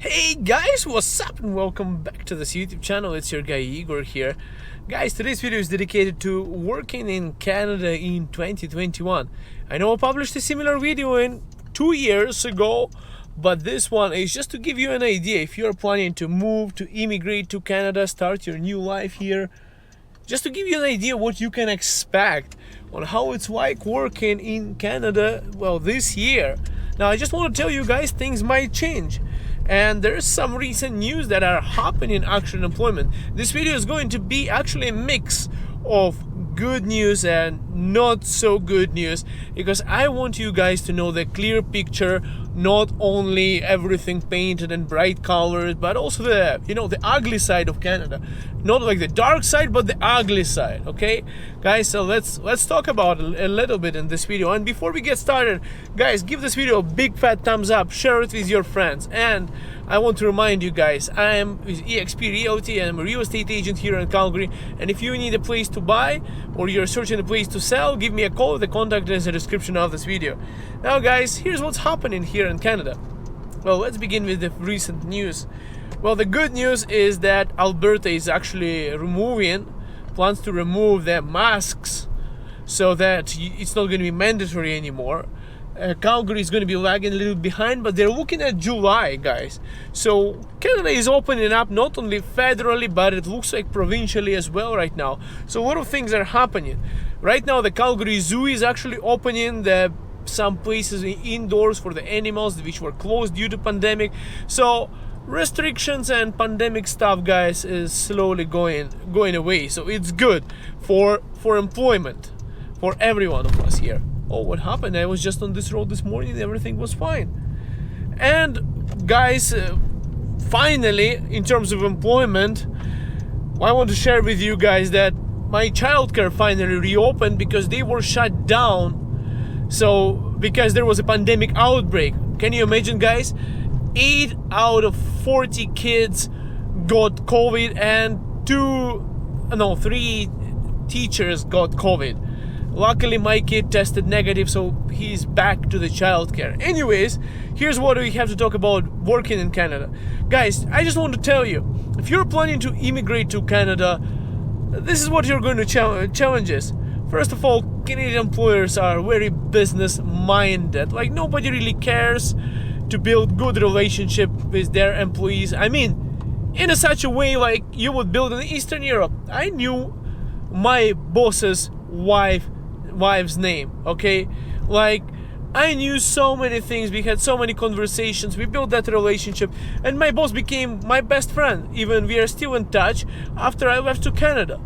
Hey guys, what's up and welcome back to this YouTube channel. It's your guy Igor here. Guys, today's video is dedicated to working in Canada in 2021. I know I published a similar video 2 years ago, but this one is just to give you an idea if you're planning to move, to immigrate to Canada, start your new life here. Just to give you an idea what you can expect on how it's like working in Canada, well, this year. Now, I just want to tell you guys things might change. And there's some recent news that are happening in actual employment. This video is going to be actually a mix of good news and not so good news, because I want you guys to know the clear picture, not only everything painted in bright colors, but also the ugly side of Canada. Not like the dark side, but the ugly side. Okay, guys, so let's talk about it a little bit in this video. And before we get started, guys, give this video a big fat thumbs up, share it with your friends. And I want to remind you guys, I am with EXP Realty and I'm a real estate agent here in Calgary. And if you need a place to buy or you're searching a place to sell, give me a call. The contact is in the description of this video. Now guys, here's what's happening here in Canada. Well, let's begin with the recent news. Well, the good news is that Alberta is actually plans to remove the masks so that it's not going to be mandatory anymore. Calgary is going to be lagging a little behind, but they're looking at July, guys. So Canada is opening up not only federally, but it looks like provincially as well right now. So a lot of things are happening. Right now, the Calgary Zoo is actually opening some places indoors for the animals which were closed due to pandemic. So restrictions and pandemic stuff, guys, is slowly going away. So it's good for employment for every one of us here. Oh, what happened? I was just on this road this morning, everything was fine. And guys, finally, in terms of employment, I want to share with you guys that my childcare finally reopened because they were shut down. So because there was a pandemic outbreak. Can you imagine, guys? 8 out of 40 kids got COVID and 3 teachers got COVID. Luckily, my kid tested negative, so he's back to the childcare. Anyways, here's what we have to talk about working in Canada. Guys, I just want to tell you, if you're planning to immigrate to Canada, this is what you're going to challenges. First of all, Canadian employers are very business-minded. Like, nobody really cares to build good relationship with their employees. I mean, in such a way like you would build in Eastern Europe. I knew my boss's wife's name, okay? Like, I knew so many things, we had so many conversations, we built that relationship, and my boss became my best friend. Even we are still in touch after I left to Canada.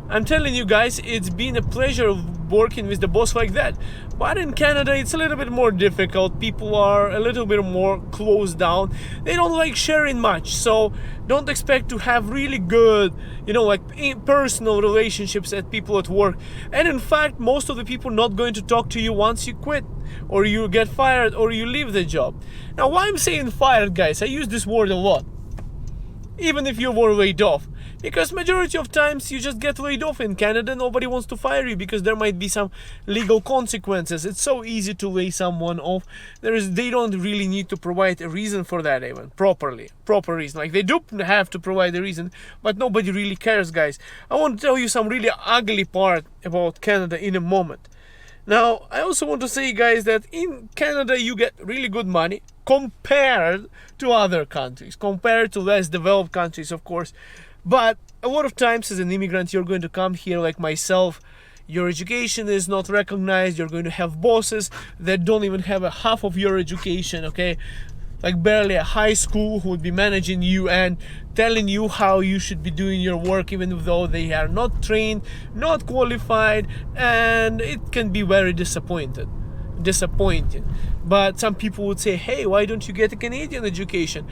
I'm telling you guys, it's been a pleasure working with the boss like that. But in Canada, it's a little bit more difficult. People are a little bit more closed down. They don't like sharing much. So don't expect to have really good, personal relationships at people at work. And in fact, most of the people not going to talk to you once you quit, or you get fired, or you leave the job. Now, why I'm saying fired, guys, I use this word a lot. Even if you were laid off. Because majority of times you just get laid off in Canada. Nobody wants to fire you because there might be some legal consequences. It's so easy to lay someone off. They don't really need to provide a reason for that, even proper reason. Like, they do have to provide a reason, but nobody really cares, guys. I want to tell you some really ugly part about Canada in a moment. Now, I also want to say, guys, that in Canada you get really good money compared to other countries, compared to less developed countries, of course. But a lot of times as an immigrant, you're going to come here like myself. Your education is not recognized. You're going to have bosses that don't even have a half of your education, okay? Like barely a high school who would be managing you and telling you how you should be doing your work, even though they are not trained, not qualified, and it can be very disappointing. But some people would say, hey, why don't you get a Canadian education?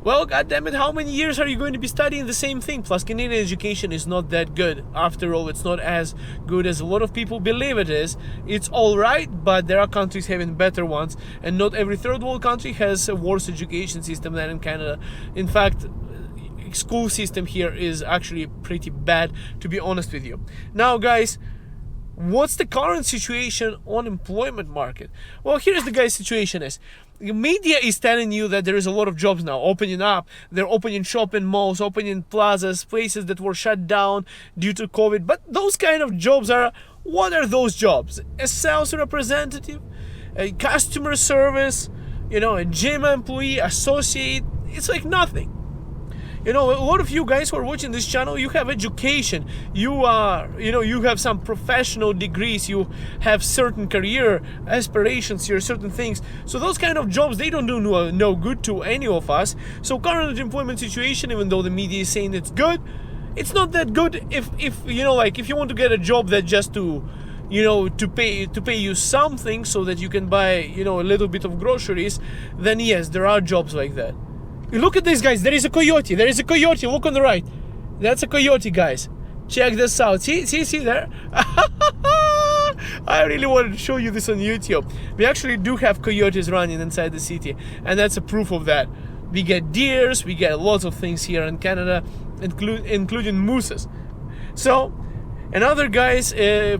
Well, goddammit, how many years are you going to be studying the same thing? Plus, Canadian education is not that good. After all, it's not as good as a lot of people believe it is. It's all right, but there are countries having better ones, and not every third world country has a worse education system than in Canada. In fact, school system here is actually pretty bad, to be honest with you. Now, guys, what's the current situation on employment market? Well, here's the guy's situation is. Media is telling you that there is a lot of jobs now opening up. They're opening shopping malls, opening plazas, places that were shut down due to COVID. But those kind of jobs what are those jobs? A sales representative, a customer service, a gym employee, associate. It's like nothing. A lot of you guys who are watching this channel, you have education, you have some professional degrees, you have certain career aspirations, your certain things. So those kind of jobs, they don't do no good to any of us. So current employment situation, even though the media is saying it's good, it's not that good. If you want to get a job that just to pay you something so that you can buy a little bit of groceries, then yes, there are jobs like that. Look at this, guys. There is a coyote. Look on the right. That's a coyote, guys. Check this out. See there? I really wanted to show you this on YouTube. We actually do have coyotes running inside the city, and that's a proof of that. We get deers, we get lots of things here in Canada, including mooses. So, another, guys,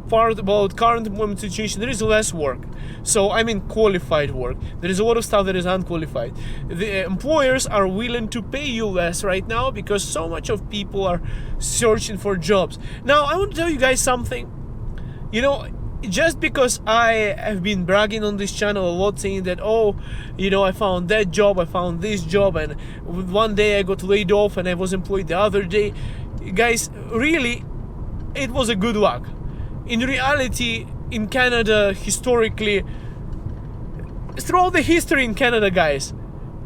part about current employment situation, there is less work. So, qualified work. There is a lot of stuff that is unqualified. The employers are willing to pay you less right now because so much of people are searching for jobs. Now, I want to tell you guys something. Just because I have been bragging on this channel a lot, saying that, I found that job, I found this job, and one day I got laid off and I was employed the other day. Guys, really, it was a good luck. In reality, in Canada, historically, throughout the history in Canada, guys,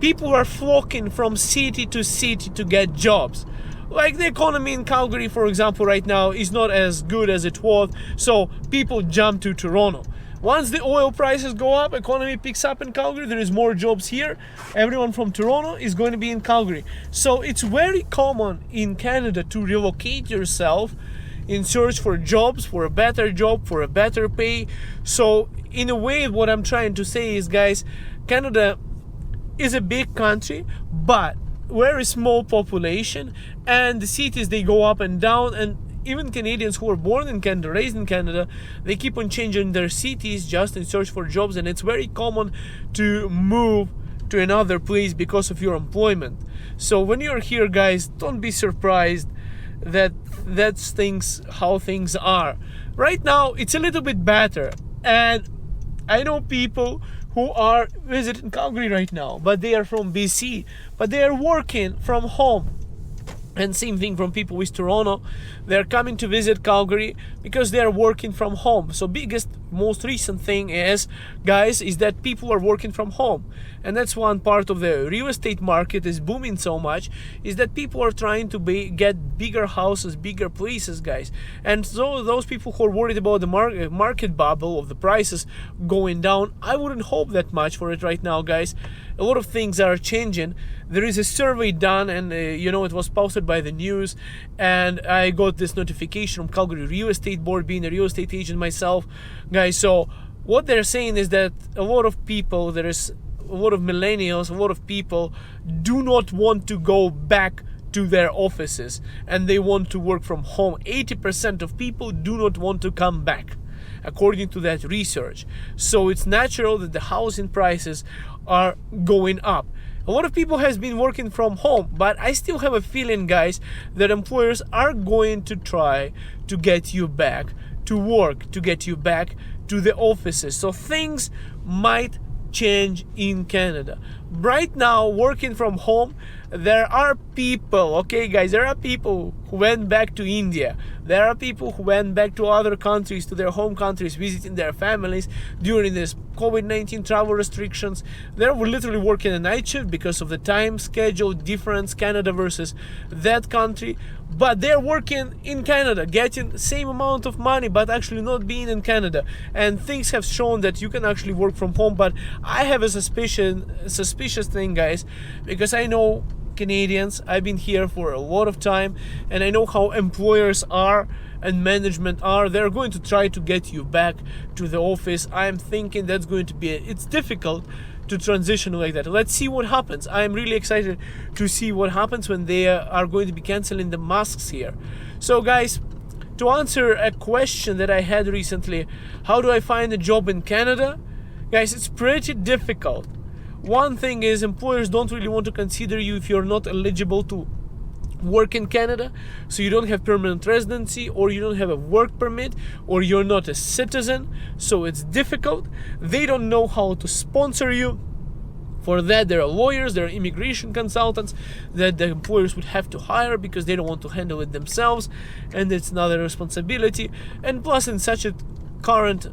people are flocking from city to city to get jobs. Like the economy in Calgary, for example, right now is not as good as it was, so people jump to Toronto. Once the oil prices go up, economy picks up in Calgary, there is more jobs here. Everyone from Toronto is going to be in Calgary. So it's very common in Canada to relocate yourself in search for jobs, for a better job, for a better pay. So in a way, what I'm trying to say is, guys, Canada is a big country, but very small population, and the cities, they go up and down, and even Canadians who are born in Canada, raised in Canada, they keep on changing their cities just in search for jobs, and it's very common to move to another place because of your employment. So when you're here, guys, don't be surprised that's how things are. Right now, it's a little bit better, and I know people who are visiting Calgary right now, but they are from BC, but they are working from home. And same thing from people with Toronto. They're coming to visit Calgary because they're working from home. So biggest, most recent thing is, guys, is that people are working from home. And that's one part of the real estate market is booming so much, is that people are trying to get bigger houses, bigger places, guys. And so those people who are worried about the market bubble of the prices going down, I wouldn't hope that much for it right now, guys. A lot of things are changing. There is a survey done, and it was posted by the news, and I got this notification from Calgary Real Estate Board, being a real estate agent myself, guys. So what they're saying is that a lot of people, there is a lot of millennials, a lot of people do not want to go back to their offices, and they want to work from home. 80% of people do not want to come back, according to that research. So it's natural that the housing prices are going up. A lot of people has been working from home, but I still have a feeling, guys, that employers are going to try to get you back to work, to get you back to the offices. So things might change in Canada. Right now, working from home, there are people, okay guys, there are people who went back to India. There are people who went back to other countries, to their home countries, visiting their families during this COVID-19 travel restrictions. They were literally working a night shift because of the time schedule difference, Canada versus that country. But they're working in Canada, getting the same amount of money, but actually not being in Canada. And things have shown that you can actually work from home. But I have a suspicious thing, guys, because I know Canadians. I've been here for a lot of time, and I know how employers are and management are. They're going to try to get you back to the office. I'm thinking that's going to be it's difficult to transition like that. Let's see what happens. I'm really excited to see what happens when they are going to be canceling the masks here. So guys, to answer a question that I had recently, how do I find a job in Canada? Guys, it's pretty difficult. One thing is, employers don't really want to consider you if you're not eligible to work in Canada, so you don't have permanent residency, or you don't have a work permit, or you're not a citizen, so it's difficult. They don't know how to sponsor you. For that, there are lawyers, there are immigration consultants that the employers would have to hire because they don't want to handle it themselves, and it's another responsibility. And plus, in such a current,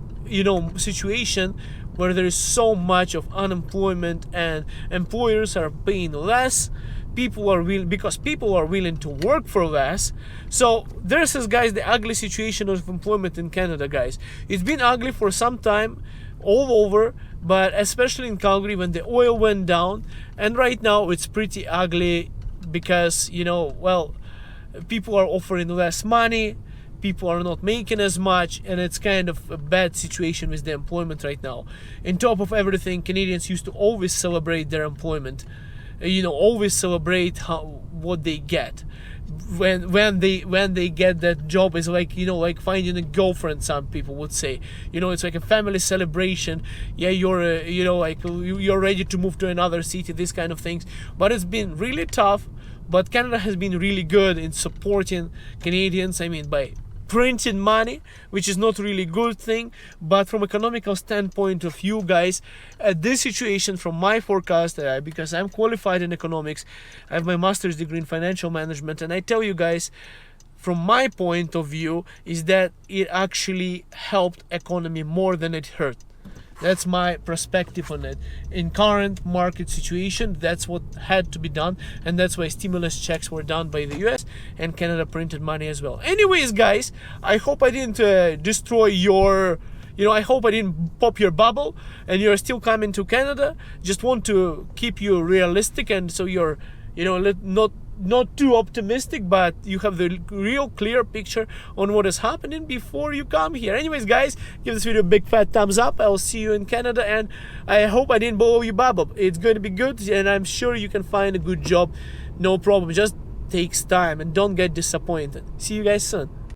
situation where there is so much of unemployment and employers are paying less, people are willing to work for less. So there's this, guys, the ugly situation of employment in Canada, guys. It's been ugly for some time all over, but especially in Calgary when the oil went down, and right now it's pretty ugly because people are offering less money, people are not making as much, and it's kind of a bad situation with the employment right now. On top of everything, Canadians used to always celebrate their employment, always celebrate what they get. When they get that job, is like finding a girlfriend, some people would say. It's like a family celebration. Yeah, you're you're ready to move to another city, these kind of things. But it's been really tough. But Canada has been really good in supporting Canadians, by printing money, which is not really good thing. But from economical standpoint of you guys, this situation, from my forecast, because I'm qualified in economics, I have my master's degree in financial management, and I tell you guys, from my point of view, is that it actually helped economy more than it hurt. That's my perspective on it. In current market situation, that's what had to be done, and that's why stimulus checks were done by the US, and Canada printed money as well. Anyways, guys, I hope I didn't destroy your, I hope I didn't pop your bubble and you're still coming to Canada. Just want to keep you realistic, and so you're, not too optimistic, but you have the real clear picture on what is happening before you come here. Anyways, guys, give this video a big fat thumbs up. I'll see you in Canada, and I hope I didn't blow your bubble. It's going to be good, and I'm sure you can find a good job, no problem. Just takes time, and don't get disappointed. See you guys soon.